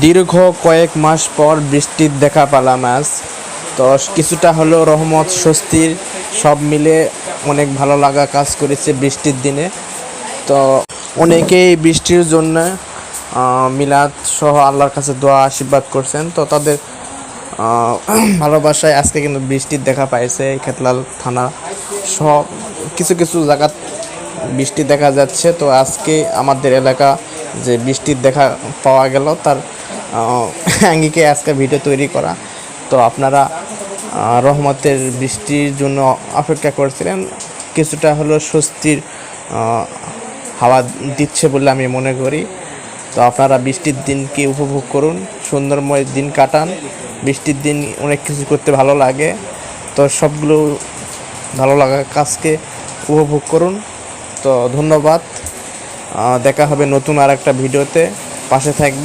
দীর্ঘ কয়েক মাস পর বৃষ্টির দেখা পেলাম আজ। তো কিছুটা হলো রহমত, স্বস্তির সব মিলে অনেক ভালো লাগা কাজ করেছে বৃষ্টির দিনে। তো অনেকেই বৃষ্টির জন্য মিলাদ সহ আল্লাহর কাছে দোয়া আশীর্বাদ করছেন। তো তাদের ভালোবাসায় আজকে কিন্তু বৃষ্টির দেখা পাইছে। খেতলাল থানা সব কিছু কিছু জায়গা বৃষ্টি দেখা যাচ্ছে। তো আজকে আমাদের এলাকা যে বৃষ্টির দেখা পাওয়া গেল, তার আঙ্গিকে আজকে ভিডিও তৈরি করা। তো আপনারা রহমতের বৃষ্টির জন্য অপেক্ষা করছিলেন, কিছুটা হলো স্বস্তির হাওয়া দিচ্ছে বলে আমি মনে করি। তো আপনারা বৃষ্টির দিনকে উপভোগ করুন, সুন্দরময় দিন কাটান। বৃষ্টির দিন অনেক কিছু করতে ভালো লাগে। তো সবগুলো ভালো লাগা কাজকে উপভোগ করুন। তো ধন্যবাদ, দেখা হবে নতুন আর একটা ভিডিওতে, পাশে থাকবেন।